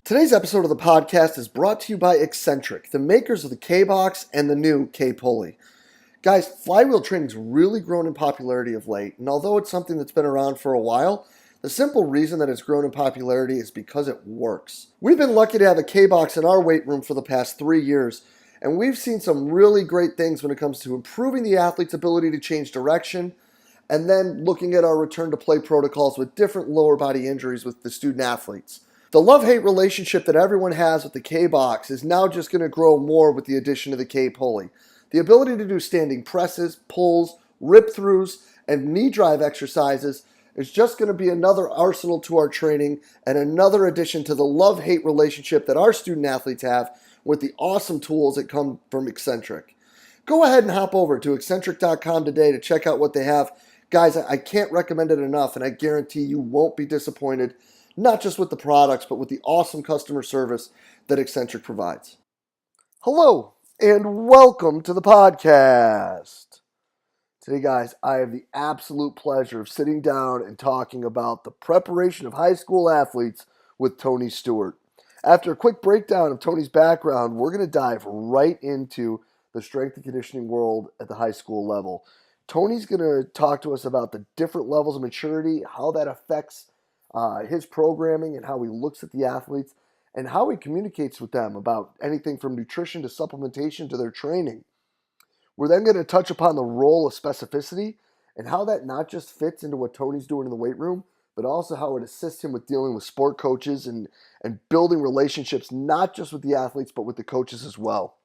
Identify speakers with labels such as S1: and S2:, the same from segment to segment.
S1: Today's episode of the podcast is brought to you by Eccentric, the makers of the K-Box and the new K-Pulley. Guys, flywheel training's really grown in popularity of late, and although it's something that's been around for a while, the simple reason that it's grown in popularity is because it works. We've been lucky to have a K-Box in our weight room for the past 3 years, and we've seen some really great things when it comes to improving the athlete's ability to change direction, and then looking at our return to play protocols with different lower body injuries with the student athletes. The love-hate relationship that everyone has with the K-Box is now just going to grow more with the addition of the K-Pulley. The ability to do standing presses, pulls, rip-throughs, and knee drive exercises is just going to be another arsenal to our training and another addition to the love-hate relationship that our student athletes have with the awesome tools that come from Eccentric. Go ahead and hop over to eccentric.com today to check out what they have. Guys, I can't recommend it enough, and I guarantee you won't be disappointed, not just with the products, but with the awesome customer service that Eccentric provides. Hello, and welcome to the podcast. Today, guys, I have the absolute pleasure of sitting down and talking about the preparation of high school athletes with Tony Stewart. After a quick breakdown of Tony's background, we're going to dive right into the strength and conditioning world at the high school level. Tony's going to talk to us about the different levels of maturity, how that affects his programming and how he looks at the athletes and how he communicates with them about anything from nutrition to supplementation to their training. We're then going to touch upon the role of specificity and how that not just fits into what Tony's doing in the weight room, but also how it assists him with dealing with sport coaches and building relationships, not just with the athletes, but with the coaches as well.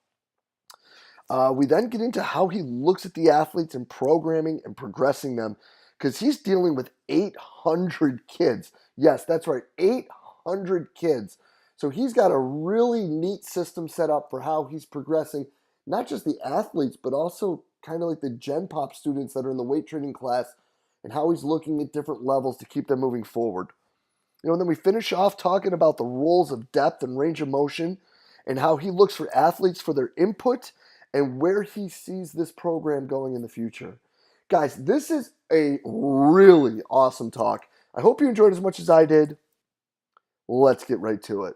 S1: We then get into how he looks at the athletes and programming and progressing them, because he's dealing with 800 kids. Yes, that's right, 800 kids. So he's got a really neat system set up for how he's progressing, not just the athletes, but also kind of like the Gen Pop students that are in the weight training class and how he's looking at different levels to keep them moving forward. And then we finish off talking about the roles of depth and range of motion and how he looks for athletes for their input and where he sees this program going in the future. Guys, this is a really awesome talk. I hope you enjoyed as much as I did. Let's get right to it.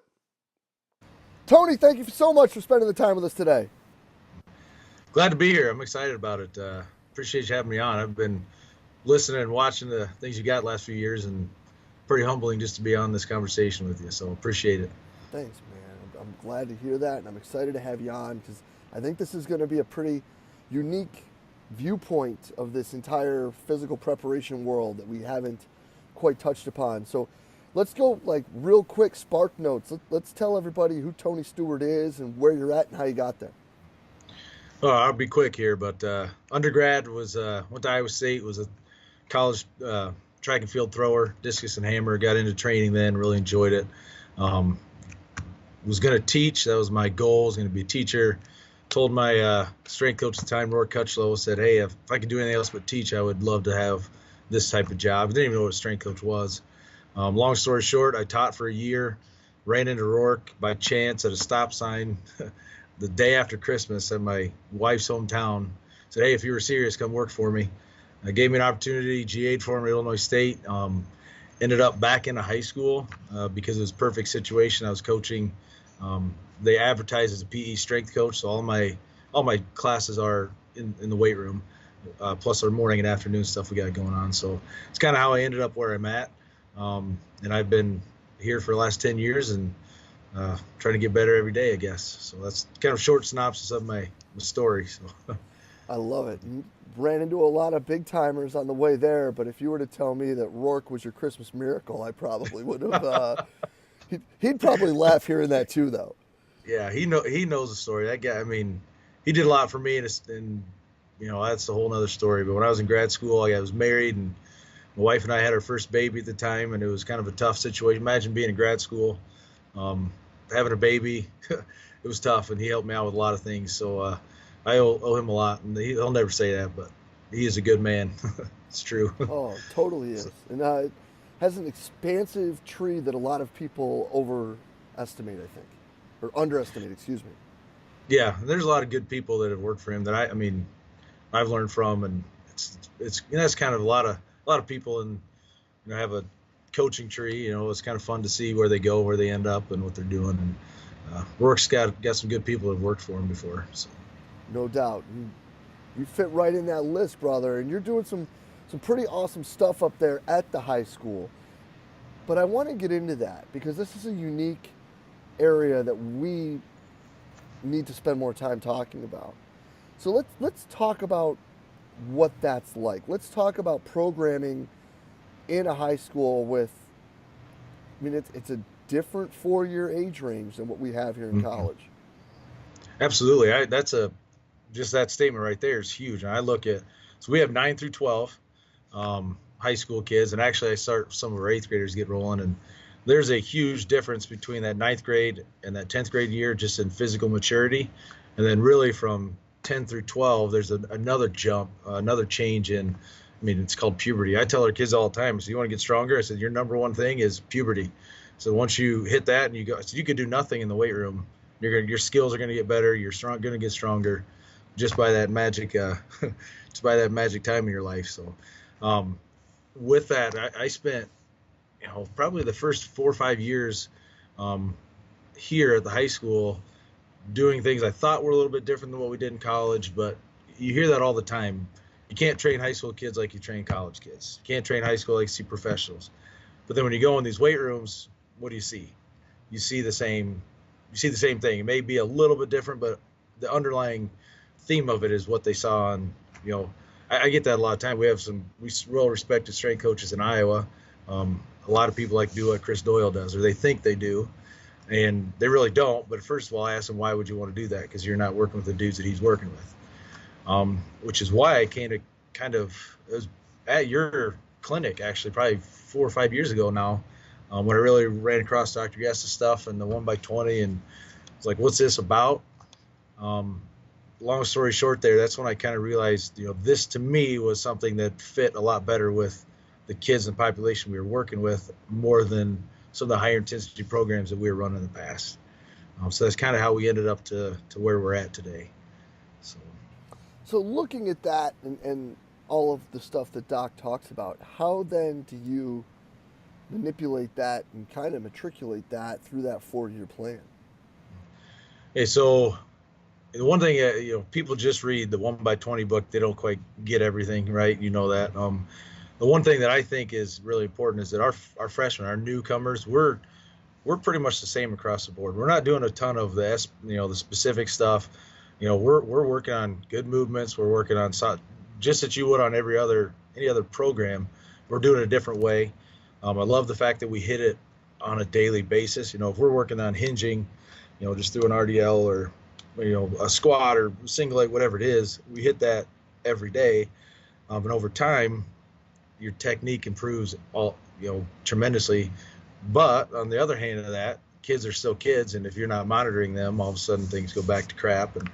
S1: Tony, thank you so much for spending the time with us today.
S2: Glad to be here. I'm excited about it. Appreciate you having me on. I've been listening and watching the things you got last few years, and pretty humbling just to be on this conversation with you. So appreciate it.
S1: Thanks, man. I'm glad to hear that, and I'm excited to have you on because I think this is going to be a pretty unique viewpoint of this entire physical preparation world that we haven't quite touched upon. So let's go like real quick spark notes. Let's tell everybody who Tony Stewart is and where you're at and how you got there.
S2: Oh, I'll be quick here, but undergrad was went to Iowa State, was a college track and field thrower, discus and hammer, got into training then, really enjoyed it. Was going to teach. That was my goal, was going to be a teacher. Told my strength coach at the time, Roy Kutchlow, said, hey, if I could do anything else but teach, I would love to have this type of job. I didn't even know what a strength coach was. Long story short, I taught for a year, ran into Rourke by chance at a stop sign the day after Christmas at my wife's hometown. Said, hey, if you were serious, come work for me. Gave me an opportunity, GA'd for me at Illinois State. Ended up back into high school because it was a perfect situation. I was coaching. They advertise as a PE strength coach, so all my classes are in the weight room, plus our morning and afternoon stuff we got going on. So it's kind of how I ended up where I'm at, and I've been here for the last 10 years and trying to get better every day, I guess. So that's kind of a short synopsis of my story. So
S1: I love it. You ran into a lot of big timers on the way there, but if you were to tell me that Rourke was your Christmas miracle, I probably would have. He'd probably laugh hearing that too, though.
S2: Yeah, he knows the story. That guy, I mean, he did a lot for me, and you know, that's a whole nother story. But when I was in grad school, I was married, and my wife and I had our first baby at the time, and it was kind of a tough situation. Imagine being in grad school, having a baby. It was tough, and he helped me out with a lot of things. So I owe him a lot, and he'll never say that, but he is a good man. It's true.
S1: Oh, totally is. And it has an expansive tree that a lot of people overestimate, I think. Or underestimate, excuse me.
S2: Yeah, and there's a lot of good people that have worked for him that I've learned from, and it's that's kind of a lot of people, and have a coaching tree. You know, it's kind of fun to see where they go, where they end up, and what they're doing. And Rourke's got some good people that have worked for him before. So.
S1: No doubt. You fit right in that list, brother, and you're doing some pretty awesome stuff up there at the high school. But I want to get into that because this is a unique area that we need to spend more time talking about. So let's talk about what that's like. Let's talk about programming in a high school with. I mean, it's a different 4-year age range than what we have here in
S2: Mm-hmm.
S1: college.
S2: Absolutely. Just that statement right there is huge. And I look at, so we have 9 through 12 high school kids, and actually I start some of our 8th graders get rolling, and there's a huge difference between that 9th grade and that 10th grade year just in physical maturity. And then really from 10 through 12, there's another jump, another change in, I mean, it's called puberty. I tell our kids all the time, so you want to get stronger? I said, your number one thing is puberty. So once you hit that and you go, so you could do nothing in the weight room. Your skills are going to get better. You're going to get stronger just by that magic, just by that magic time in your life. So, with that, I spent, probably the first 4 or 5 years, here at the high school doing things I thought were a little bit different than what we did in college, but you hear that all the time. You can't train high school kids like you train college kids. You can't train high school like you see professionals. But then when you go in these weight rooms, what do you see? You see the same thing. It may be a little bit different, but the underlying theme of it is what they saw on, I get that a lot of time. We have some real respected strength coaches in Iowa. A lot of people like to do what Chris Doyle does, or they think they do, and they really don't. But first of all, I ask them, why would you want to do that? Because you're not working with the dudes that he's working with. Which is why I kind of it was at your clinic, actually, probably 4 or 5 years ago now, when I really ran across Dr. Guest's stuff and the 1x20, and it's like, what's this about? Long story short there, that's when I kind of realized, this to me was something that fit a lot better with the kids and population we were working with, more than some of the higher intensity programs that we were running in the past. So that's kind of how we ended up to where we're at today.
S1: So looking at that and all of the stuff that Doc talks about, how then do you manipulate that and kind of matriculate that through that 4-year plan?
S2: Hey, so the one thing, people just read the 1x20 book. They don't quite get everything, right? You know that. The one thing that I think is really important is that our freshmen, our newcomers, we're pretty much the same across the board. We're not doing a ton of the specific stuff. We're working on good movements. We're working on just that you would on any other program. We're doing it a different way. I love the fact that we hit it on a daily basis. If we're working on hinging, just through an RDL or a squat or single leg, whatever it is, we hit that every day. And over time, your technique improves tremendously. But on the other hand of that, kids are still kids, and if you're not monitoring them, all of a sudden things go back to crap. And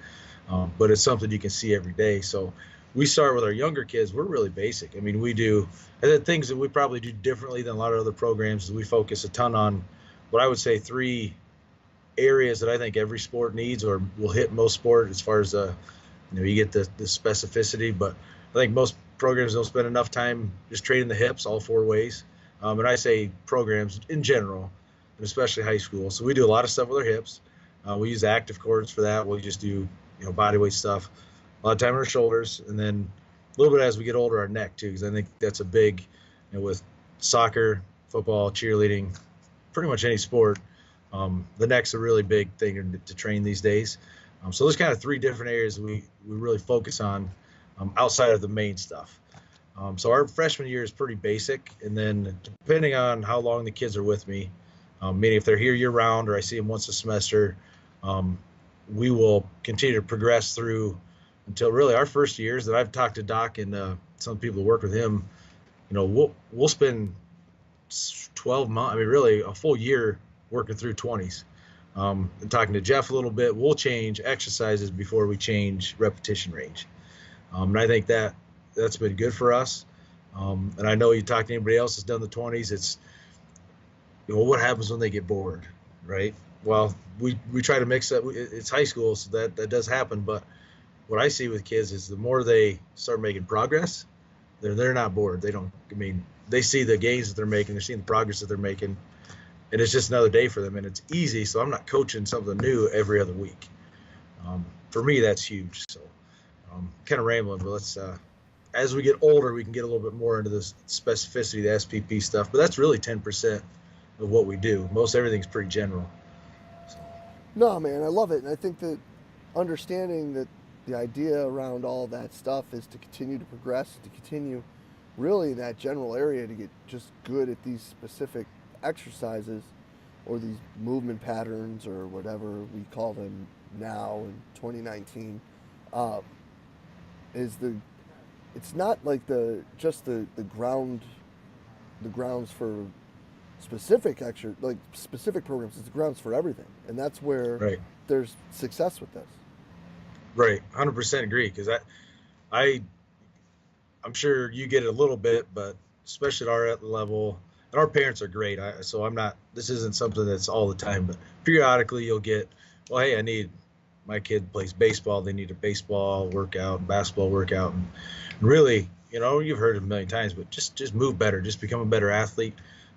S2: but it's something you can see every day. So we start with our younger kids. We're really basic. I mean, we do the things that we probably do differently than a lot of other programs. Is we focus a ton on what I would say 3 areas that I think every sport needs, or will hit most sport, as far as you get the specificity. But I think most programs don't spend enough time just training the hips all 4 ways. And I say programs in general, and especially high school. So we do a lot of stuff with our hips. We use active cords for that. We just do body weight stuff. A lot of time on our shoulders, and then a little bit as we get older, our neck too, because I think that's a big, with soccer, football, cheerleading, pretty much any sport. The neck's a really big thing to train these days. So there's kind of 3 different areas we really focus on outside of the main stuff. So our freshman year is pretty basic, and then depending on how long the kids are with me, meaning if they're here year round or I see them once a semester, we will continue to progress through until really our first years. That I've talked to Doc and some people who work with him. We'll spend 12 months, I mean really a full year working through 20s. And talking to Jeff a little bit, we'll change exercises before we change repetition range. And I think that's been good for us. And I know you talk to anybody else that's done the 20s, it's, what happens when they get bored, right? Well, we try to mix that. It's high school, so that does happen. But what I see with kids is the more they start making progress, They're not bored. They don't. I mean, they see the gains that they're making. They're seeing the progress that they're making, and it's just another day for them. And it's easy. So I'm not coaching something new every other week. For me, that's huge. So kind of rambling, but let's. As we get older, we can get a little bit more into this specificity, the SPP stuff. But that's really 10% of what we do. Most everything's pretty general. So.
S1: No, man, I love it, and I think that understanding that the idea around all that stuff is to continue to progress, to continue really in that general area to get just good at these specific exercises or these movement patterns or whatever we call them now in 2019 uh, is the it's not like the grounds for specific programs. It's the grounds for everything, and that's where
S2: Right.
S1: there's success with this.
S2: Right. 100% agree. Because I I'm sure you get it a little bit, but especially at our level, and our parents are great. So I'm not. This isn't something that's all the time, but periodically you'll get, well, hey, I need my kid plays baseball. They need a baseball workout, basketball workout, and really, you've heard it a million times, but just move better, just become a better athlete,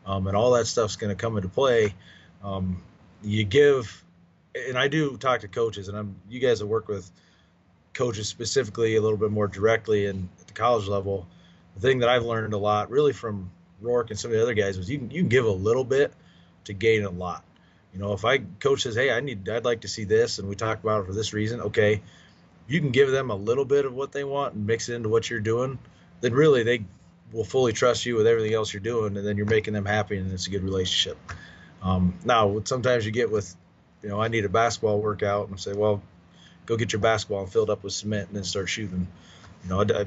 S2: and all that stuff's going to come into play. You give, and I do talk to coaches, and you guys have worked with coaches specifically a little bit more directly and at the college level. The thing that I've learned a lot really from Rourke and some of the other guys was you can give a little bit to gain a lot. If coach says, hey, I'd like to see this, and we talk about it for this reason, okay, you can give them a little bit of what they want and mix it into what you're doing, then really they will fully trust you with everything else you're doing, and then you're making them happy, and it's a good relationship. Now, sometimes you get with, I need a basketball workout, and I say, well, go get your basketball and fill it up with cement and then start shooting. I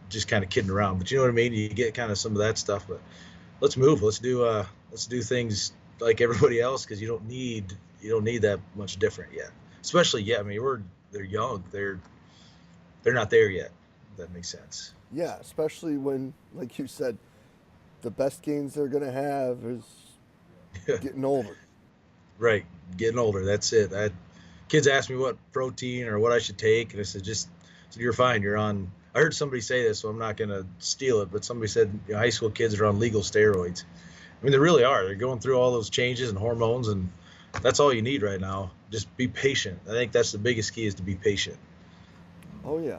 S2: just kind of kidding around, but you know what I mean? You get kind of some of that stuff, but let's move. Let's do things like everybody else, because you don't need that much different yet. Especially, yeah, I mean, they're young. They're not there yet. If that makes sense.
S1: Yeah, especially when, like you said, the best gains they're going to have is getting older.
S2: Right, getting older. That's it. Kids ask me what protein or what I should take, and I said, you're fine. You're on. I heard somebody say this, so I'm not going to steal it, but somebody said high school kids are on legal steroids. I mean, they really are. They're going through all those changes and hormones, and that's all you need right now. Just be patient. I think that's the biggest key, is to be patient.
S1: Oh, yeah.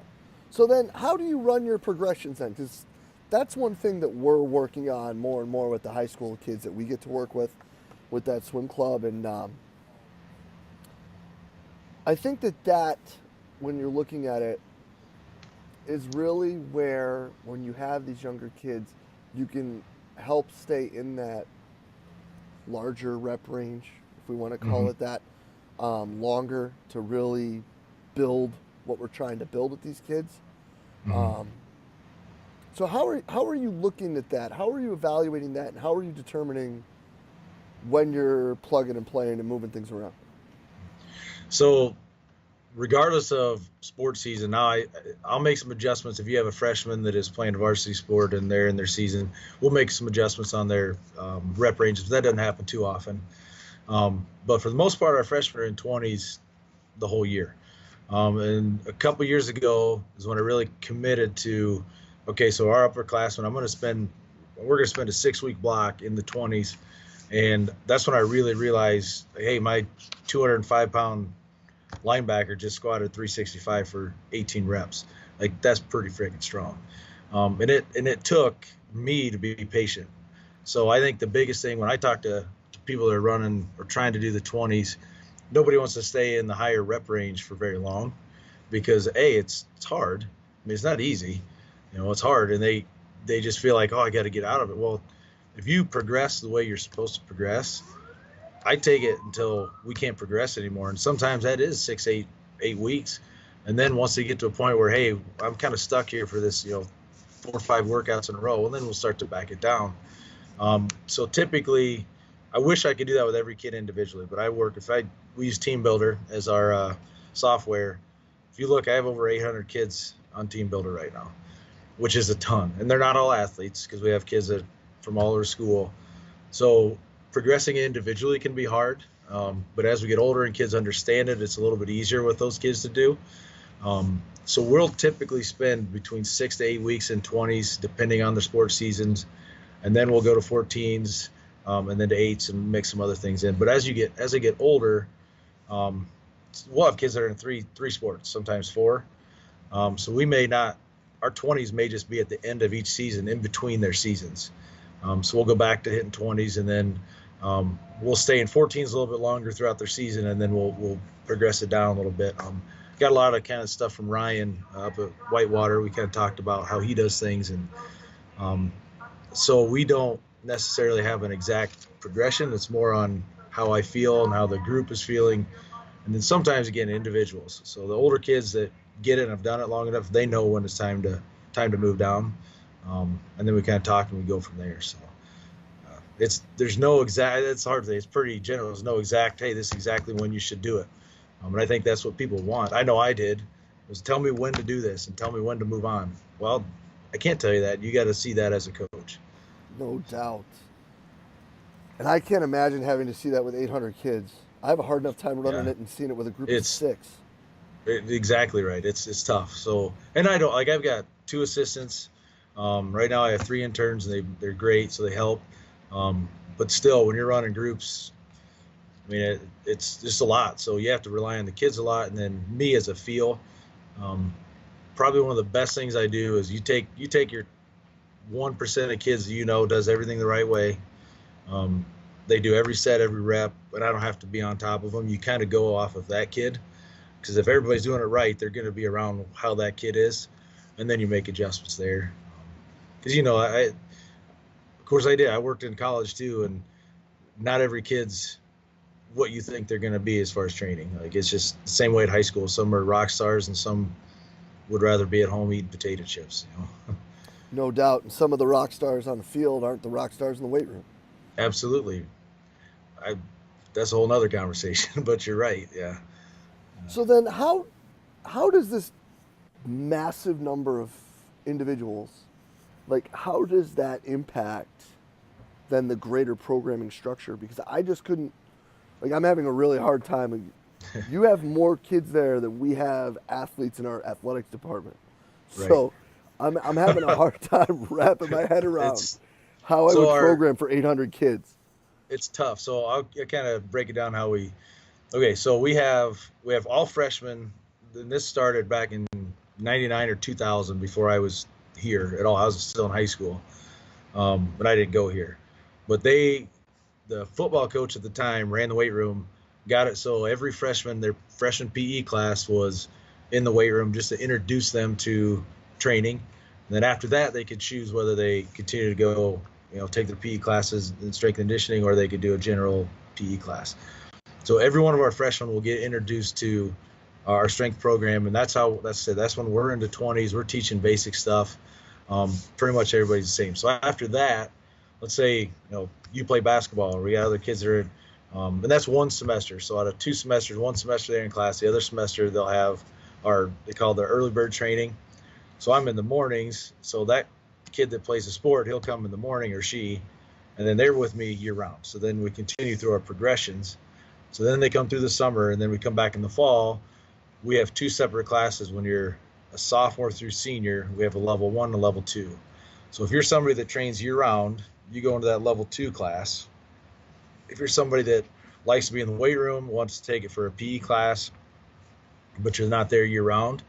S1: So then how do you run your progressions then? Because that's one thing that we're working on more and more with the high school kids that we get to work with that swim club. And I think that when you're looking at it, is really where, when you have these younger kids, you can help stay in that larger rep range, if we want to call it that, longer, to really build what we're trying to build with these kids. So how are you looking at that? How are you evaluating that? And how are you determining when you're plugging and playing and moving things around?
S2: So regardless of sports season, now I'll make some adjustments. If you have a freshman that is playing a varsity sport and they're in their season, we'll make some adjustments on their rep ranges. That doesn't happen too often. But for the most part, our freshmen are in 20s the whole year. And a couple years ago is when I really committed to, okay, so our upperclassmen, we're going to spend a 6-week block in the 20s. And that's when I really realized, hey, my 205-pound linebacker just squatted 365 for 18 reps. Like, that's pretty freaking strong. And it took me to be patient. So I think the biggest thing when I talk to people that are running or trying to do the 20s, nobody wants to stay in the higher rep range for very long, because it's hard. I mean, it's not easy. It's hard, and they just feel like, oh, I got to get out of it. Well, if you progress the way you're supposed to progress, I take it until we can't progress anymore. And sometimes that is 6, 8 weeks. And then once they get to a point where, hey, I'm kind of stuck here for this, 4 or 5 workouts in a row, well, then we'll start to back it down. So typically, I wish I could do that with every kid individually, but we use Team Builder as our software. If you look, I have over 800 kids on Team Builder right now, which is a ton. And they're not all athletes, because we have kids from all over school. So progressing individually can be hard, but as we get older and kids understand it, it's a little bit easier with those kids to do. So we'll typically spend between 6 to 8 weeks in 20s, depending on the sports seasons, and then we'll go to 14s, and then to 8s and mix some other things in. But as they get older, um, we'll have kids that are in three sports, sometimes four. So we may not, our 20s may just be at the end of each season, in between their seasons. So we'll go back to hitting 20s, and then we'll stay in 14s a little bit longer throughout their season, and then we'll progress it down a little bit. Got a lot of kind of stuff from Ryan up at Whitewater. We kind of talked about how he does things, and um, so we don't necessarily have an exact progression. It's more on how I feel and how the group is feeling, and then sometimes again individuals. So the older kids that get it and have done it long enough, they know when it's time to move down, and then we kind of talk and we go from there. So there's no exact. It's hard to say. It's pretty general. There's no exact. Hey, this is exactly when you should do it. And I think that's what people want. I know I did. Was tell me when to do this and tell me when to move on. Well, I can't tell you that. You got to see that as a coach.
S1: No doubt. And I can't imagine having to see that with 800 kids. I have a hard enough time running
S2: Yeah,
S1: it and seeing it with a group of
S2: it's
S1: six.
S2: exactly right. It's tough. So, and I don't like. I've got two assistants. Right now, I have three interns, and they're great, so they help. But still, when you're running groups, I mean, it's just a lot. So you have to rely on the kids a lot, and then me as a feel. Um, Probably one of the best things I do is you take your 1% of kids does everything the right way. Um, they do every set, every rep, but I don't have to be on top of them. You kind of go off of that kid, because if everybody's doing it right, they're going to be around how that kid is, and then you make adjustments there. Because of course I did. I worked in college too, and not every kid's what you think they're going to be as far as training. Like, it's just the same way at high school. Some are rock stars, and some would rather be at home eating potato chips.
S1: No doubt. And some of the rock stars on the field aren't the rock stars in the weight room.
S2: Absolutely. I That's a whole nother conversation, but you're right. Yeah.
S1: So then how does this massive number of individuals, like how does that impact then the greater programming structure? Because I just couldn't, like, I'm having a really hard time. You have more kids there than we have athletes in our athletics department.
S2: Right.
S1: So I'm having a hard time wrapping my head around
S2: It's
S1: how I
S2: so
S1: would
S2: our
S1: program for 800 kids.
S2: It's tough. So I'll kind of break it down how we. Okay, so we have all freshmen. And this started back in '99 or 2000, before I was here at all. I was still in high school, but I didn't go here. But the football coach at the time ran the weight room, got it so every freshman, their freshman PE class was in the weight room just to introduce them to training. And then after that, they could choose whether they continue to go, take their PE classes in strength and conditioning, or they could do a general PE class. So every one of our freshmen will get introduced to our strength program, and that's when we're into 20s. We're teaching basic stuff. Pretty much everybody's the same. So after that, let's say you play basketball, or we got other kids that are in, and that's one semester. So out of 2 semesters, one semester they're in class, the other semester they'll have they call their early bird training. So I'm in the mornings. So that kid that plays a sport, he'll come in the morning, or she, and then they're with me year round. So then we continue through our progressions. So then they come through the summer, and then we come back in the fall. We have 2 separate classes. When you're a sophomore through senior, we have a level 1 and a level 2. So if you're somebody that trains year round, you go into that level 2 class. If you're somebody that likes to be in the weight room, wants to take it for a PE class, but you're not there year round,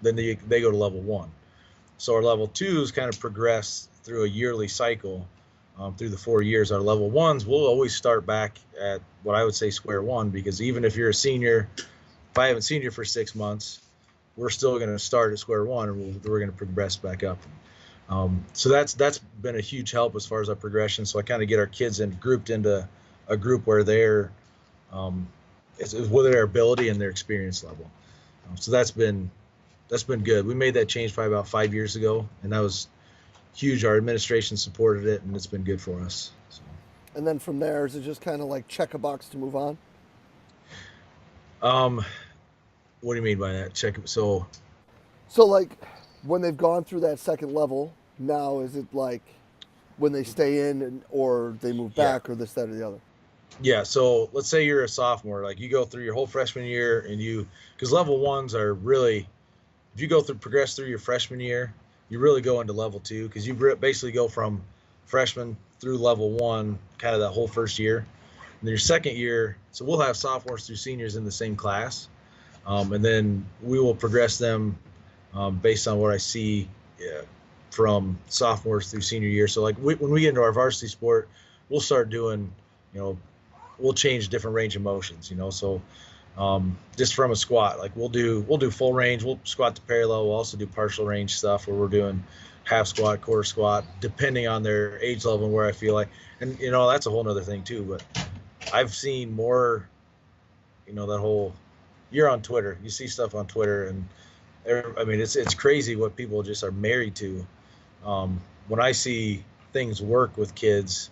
S2: then they go to level 1. So our level 2s kind of progress through a yearly cycle, through the 4 years. Our level 1s will always start back at what I would say square one, because even if you're a senior, if I haven't seen you for 6 months, we're still going to start at square one, and we're going to progress back up. So that's been a huge help as far as our progression. So I kind of get our kids grouped into a group where they're it's with their ability and their experience level. So that's been good. We made that change probably about 5 years ago, and that was huge. Our administration supported it, and it's been good for us. So,
S1: And then from there, is it just kind of like check a box to move on?
S2: um, what do you mean by that?
S1: So like when they've gone through that second level, now is it like when they stay in or they move
S2: Yeah,
S1: back or this, that, or the other?
S2: yeah. So let's say you're a sophomore, like you go through your whole freshman year, because level 1s are really if you progress through your freshman year, you really go into level 2 because you basically go from freshman through level 1, kind of that whole first year. And then your second year, so we'll have sophomores through seniors in the same class, and then we will progress them based on what I see from sophomores through senior year. So like when we get into our varsity sport, we'll start doing, we'll change different range of motions, so just from a squat, like we'll do full range, we'll squat to parallel, we'll also do partial range stuff where we're doing half squat, quarter squat, depending on their age level and where I feel like, and that's a whole nother thing too. But I've seen more, that whole, you're on Twitter, you see stuff on Twitter, and I mean, it's crazy what people just are married to. When I see things work with kids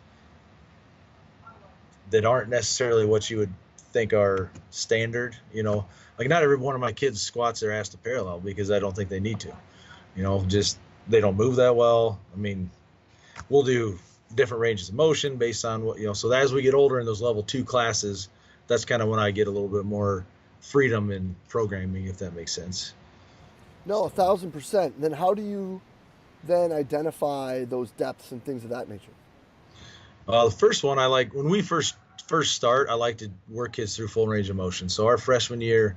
S2: that aren't necessarily what you would think are standard, like not every one of my kids squats their ass to parallel because I don't think they need to, just they don't move that well. I mean, we'll do different ranges of motion based on what, so as we get older in those level 2 classes, that's kind of when I get a little bit more freedom in programming, if that makes sense.
S1: No, 1,000%. Then how do you then identify those depths and things of that nature?
S2: The first one I like, when we first start, I like to work kids through full range of motion. So our freshman year,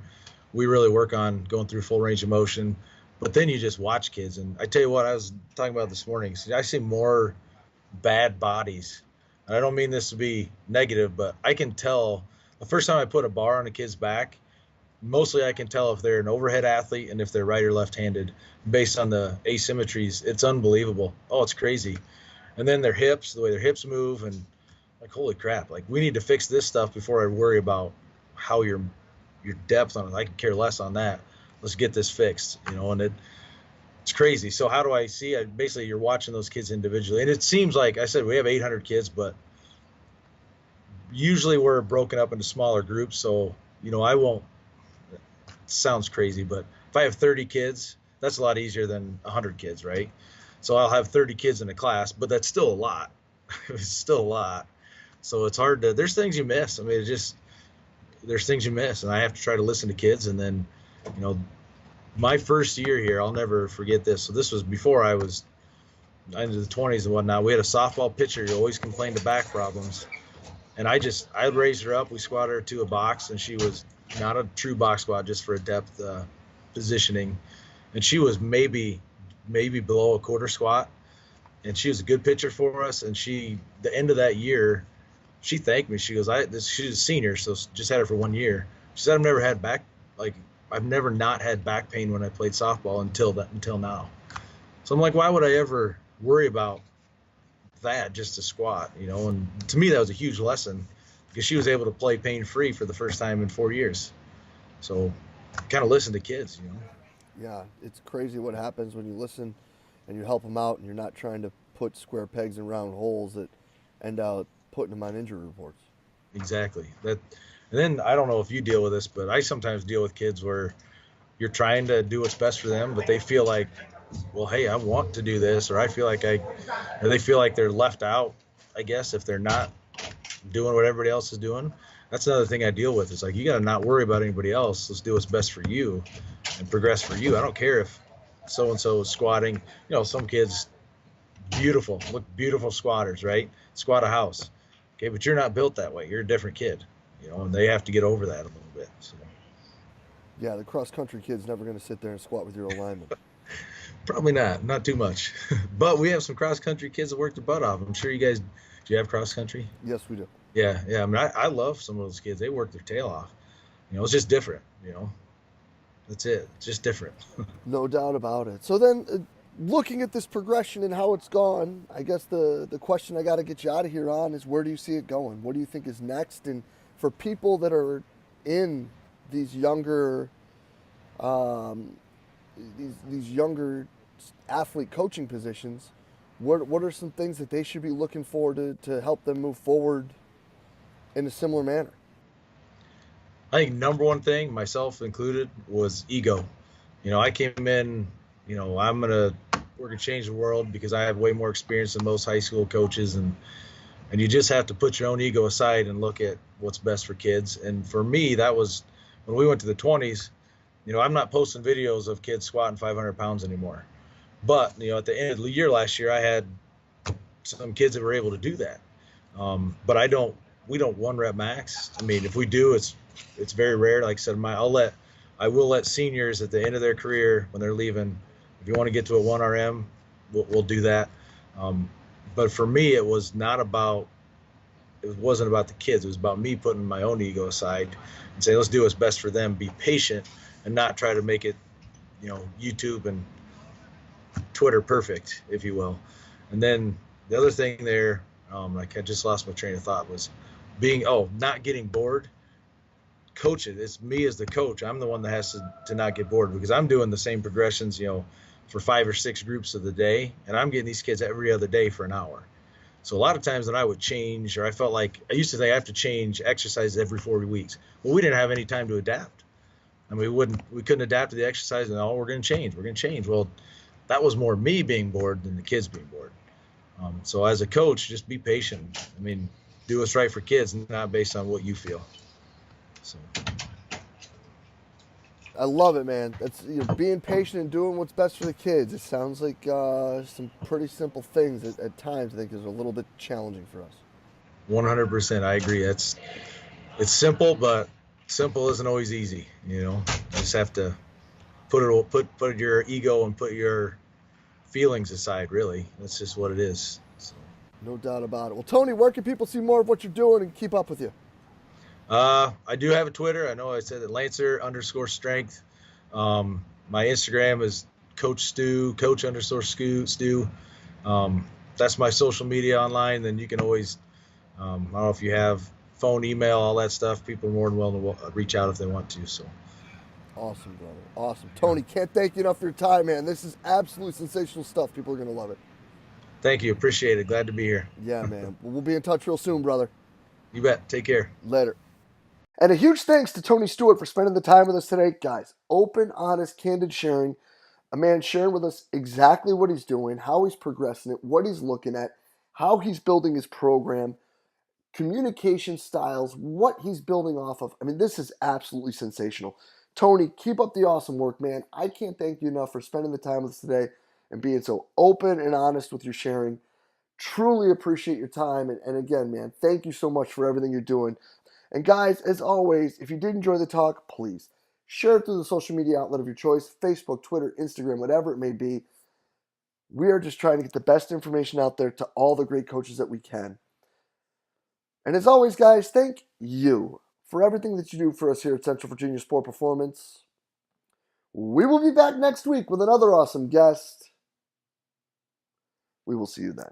S2: we really work on going through full range of motion, but then you just watch kids. And I tell you what, I was talking about this morning, I see more bad bodies. And I don't mean this to be negative, but I can tell the first time I put a bar on a kid's back, mostly I can tell if they're an overhead athlete and if they're right or left-handed based on the asymmetries. It's unbelievable. Oh, it's crazy. And then their hips, the way their hips move, and like, holy crap, like we need to fix this stuff before I worry about how your depth on it. I can care less on that. Let's get this fixed, and it's crazy. So how do I see? Basically, you're watching those kids individually. And it seems like, I said, we have 800 kids, but usually we're broken up into smaller groups. So, I won't, it sounds crazy, but if I have 30 kids, that's a lot easier than 100 kids, right? So I'll have 30 kids in a class, but that's still a lot. It's still a lot. So it's hard to, there's things you miss. I mean, there's things you miss, and I have to try to listen to kids. And then, my first year here, I'll never forget this. So this was before I was into the 20s and whatnot. We had a softball pitcher who always complained of back problems. And I raised her up. We squatted her to a box, and she was not a true box squat, just for a depth positioning. And she was maybe below a quarter squat. And she was a good pitcher for us. And the end of that year, she thanked me. She goes, she's a senior, so just had her for 1 year. She said, I've never not had back pain when I played softball until now. So I'm like, why would I ever worry about that just to squat, And to me, that was a huge lesson because she was able to play pain-free for the first time in 4 years. So kind of listen to kids,
S1: Yeah, it's crazy what happens when you listen and you help them out and you're not trying to put square pegs in round holes that end up putting them on injury reports.
S2: Exactly. And then I don't know if you deal with this, but I sometimes deal with kids where you're trying to do what's best for them, but they feel like, well, hey, I want to do this, or I feel like or they feel like they're left out, I guess, if they're not doing what everybody else is doing. That's another thing I deal with. It's like, you got to not worry about anybody else. Let's do what's best for you and progress for you. I don't care if so-and-so is squatting. Some kids, beautiful squatters, right? Squat a house. Okay, but you're not built that way. You're a different kid, and they have to get over that a little bit. So.
S1: Yeah, the cross-country kid's never going to sit there and squat with your alignment.
S2: Probably not too much. But we have some cross-country kids that work their butt off. I'm sure you guys, do you have cross-country?
S1: Yes, we do.
S2: Yeah. I mean, I love some of those kids. They work their tail off. It's just different, That's it. It's just different.
S1: No doubt about it. So then, looking at this progression and how it's gone, I guess the question I got to get you out of here on is, where do you see it going? What do you think is next? And for people that are in these younger these younger athlete coaching positions, what are some things that they should be looking for to help them move forward in a similar manner?
S2: I think number one thing, myself included, was ego. I came in, I'm we're gonna change the world because I have way more experience than most high school coaches, and you just have to put your own ego aside and look at what's best for kids. And for me, that was when we went to the 20s. I'm not posting videos of kids squatting 500 pounds anymore. But at the end of the year last year, I had some kids that were able to do that. But we don't one rep max. I mean, if we do, it's very rare. Like I said, I will let seniors at the end of their career when they're leaving, if you want to get to a 1 RM, we'll do that. Um, but for me, it wasn't about the kids. It was about me putting my own ego aside and say, let's do what's best for them. Be patient and not try to make it, YouTube and Twitter perfect, if you will. And then the other thing there, like I just lost my train of thought, was not getting bored. Coach it. It's me as the coach. I'm the one that has to not get bored, because I'm doing the same progressions, for 5 or 6 groups of the day, and I'm getting these kids every other day for an hour. So a lot of times that I would change, or I felt like I used to think I have to change exercises every 40 weeks. Well, we didn't have any time to adapt. I mean, we couldn't adapt to the exercise, and we're going to change. We're going to change. Well, that was more me being bored than the kids being bored. So as a coach, just be patient. I mean, do what's right for kids, not based on what you feel. So.
S1: I love it, man. That's being patient and doing what's best for the kids. It sounds like some pretty simple things at times. I think is a little bit challenging for us.
S2: 100%, I agree. It's simple, but simple isn't always easy. You just have to put your ego and put your feelings aside. Really, that's just what it is. So.
S1: No doubt about it. Well, Tony, where can people see more of what you're doing and keep up with you?
S2: I do have a Twitter. I know I said it, Lancer_strength. My Instagram is Coach Stu, Coach_Stu. That's my social media online. Then you can always, I don't know if you have phone, email, all that stuff. People are more than willing to reach out if they want to. So.
S1: Awesome, brother. Awesome. Tony, can't thank you enough for your time, man. This is absolutely sensational stuff. People are going to love it.
S2: Thank you. Appreciate it. Glad to be here.
S1: Yeah, man. We'll be in touch real soon, brother.
S2: You bet. Take care.
S1: Later. And a huge thanks to Tony Stewart for spending the time with us today. Guys, open, honest, candid sharing. A man sharing with us exactly what he's doing, how he's progressing it, what he's looking at, how he's building his program, communication styles, what he's building off of. I mean, this is absolutely sensational. Tony, keep up the awesome work, man. I can't thank you enough for spending the time with us today and being so open and honest with your sharing. Truly appreciate your time. And again, man, thank you so much for everything you're doing. And guys, as always, if you did enjoy the talk, please share it through the social media outlet of your choice, Facebook, Twitter, Instagram, whatever it may be. We are just trying to get the best information out there to all the great coaches that we can. And as always, guys, thank you for everything that you do for us here at Central Virginia Sport Performance. We will be back next week with another awesome guest. We will see you then.